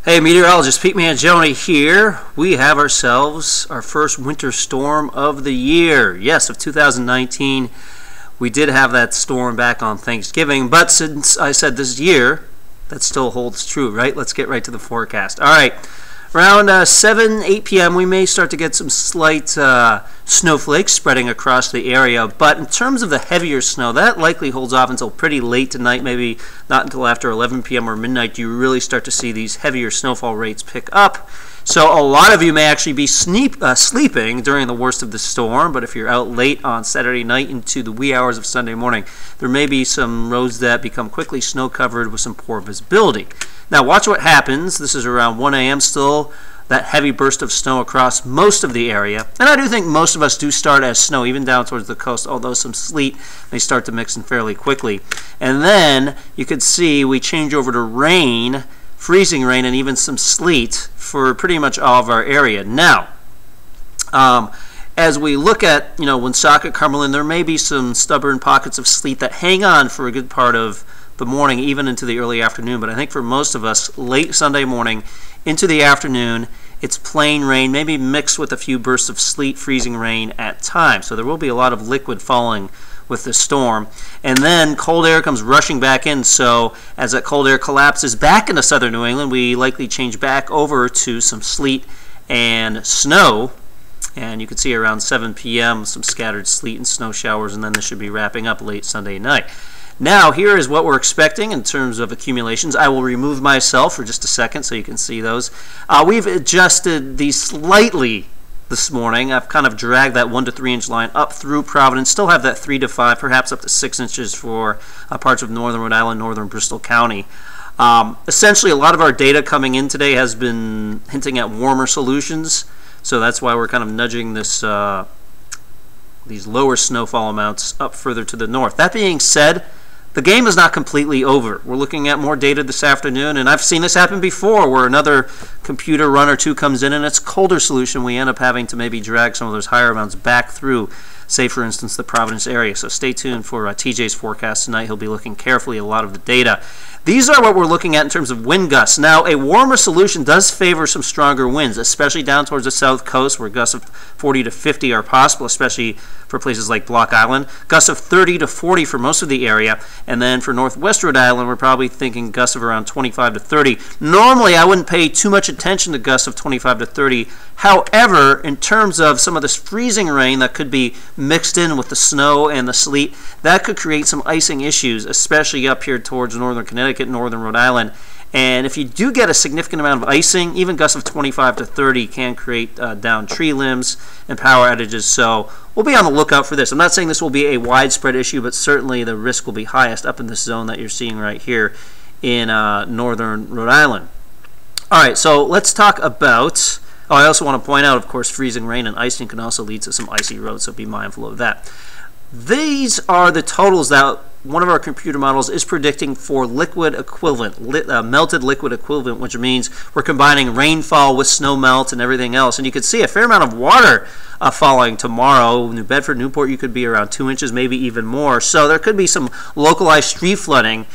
Hey, meteorologist Pete Mangione here. We have ourselves our first winter storm of the year. Yes, of 2019. We did have that storm back on Thanksgiving, but since I said this year, that still holds true, right? Let's get right to the forecast. All right, around 7, 8 p.m., we may start to get some slight snowflakes spreading across the area, but in terms of the heavier snow, that likely holds off until pretty late tonight, maybe not until after 11 p.m. or midnight do you really start to see these heavier snowfall rates pick up. So a lot of you may actually be sleeping during the worst of the storm, but if you're out late on Saturday night into the wee hours of Sunday morning, there may be some roads that become quickly snow-covered with some poor visibility. Now watch what happens. This is around 1 a.m. still, that heavy burst of snow across most of the area. And I do think most of us do start as snow, even down towards the coast, although some sleet may start to mix in fairly quickly. And then you can see we change over to rain, freezing rain, and even some sleet for pretty much all of our area. Now, as we look at, Woonsocket, Cumberland, there may be some stubborn pockets of sleet that hang on for a good part of the morning, even into the early afternoon. But I think for most of us, late Sunday morning into the afternoon, it's plain rain, maybe mixed with a few bursts of sleet, freezing rain at times. So there will be a lot of liquid falling with the storm. And then cold air comes rushing back in, so as that cold air collapses back into southern New England, we likely change back over to some sleet and snow. And you can see around 7 p.m. some scattered sleet and snow showers, and then this should be wrapping up late Sunday night. Now, here is what we're expecting in terms of accumulations. I will remove myself for just a second so you can see those. We've adjusted these slightly this morning. I've kind of dragged that 1 to 3 inch line up through Providence. Still have that 3 to 5, perhaps up to 6 inches for parts of northern Rhode Island, northern Bristol County. Essentially, a lot of our data coming in today has been hinting at warmer solutions, so that's why we're kind of nudging this these lower snowfall amounts up further to the north. That being said, the game is not completely over. We're looking at more data this afternoon, and I've seen this happen before where another computer run or two comes in and it's colder solution. We end up having to maybe drag some of those higher amounts back through, say, for instance, the Providence area. So stay tuned for TJ's forecast tonight. He'll be looking carefully at a lot of the data. These are what we're looking at in terms of wind gusts. Now, a warmer solution does favor some stronger winds, especially down towards the south coast where gusts of 40 to 50 are possible, especially for places like Block Island. Gusts of 30 to 40 for most of the area. And then for northwest Rhode Island, we're probably thinking gusts of around 25 to 30. Normally, I wouldn't pay too much attention to gusts of 25 to 30. However, in terms of some of this freezing rain that could be mixed in with the snow and the sleet, that could create some icing issues, especially up here towards northern Connecticut, northern Rhode Island. And if you do get a significant amount of icing, even gusts of 25 to 30 can create downed tree limbs and power outages. So we'll be on the lookout for this. I'm not saying this will be a widespread issue, but certainly the risk will be highest up in this zone that you're seeing right here in northern Rhode Island. All right, so let's talk about... Oh, I also want to point out, of course, freezing rain and icing can also lead to some icy roads, so be mindful of that. These are the totals that one of our computer models is predicting for liquid equivalent, melted liquid equivalent, which means we're combining rainfall with snow melt and everything else. And you can see a fair amount of water falling tomorrow. New Bedford, Newport, you could be around 2 inches, maybe even more. So there could be some localized street flooding.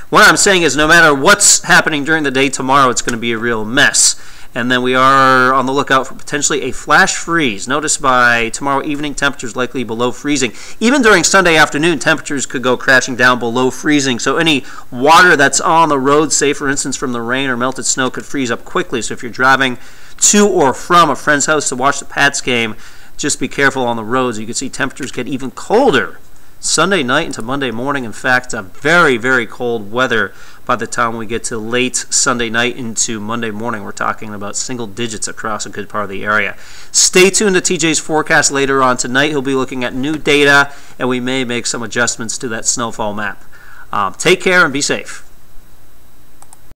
What I'm saying is no matter what's happening during the day tomorrow, it's going to be a real mess. And then we are on the lookout for potentially a flash freeze. Notice by tomorrow evening, temperatures likely below freezing. Even during Sunday afternoon, temperatures could go crashing down below freezing. So any water that's on the road, say for instance from the rain or melted snow, could freeze up quickly. So if you're driving to or from a friend's house to watch the Pats game, just be careful on the roads. You can see temperatures get even colder Sunday night into Monday morning. In fact, very, very cold weather by the time we get to late Sunday night into Monday morning. We're talking about single digits across a good part of the area. Stay tuned to TJ's forecast later on tonight. He'll be looking at new data, and we may make some adjustments to that snowfall map. Take care and be safe.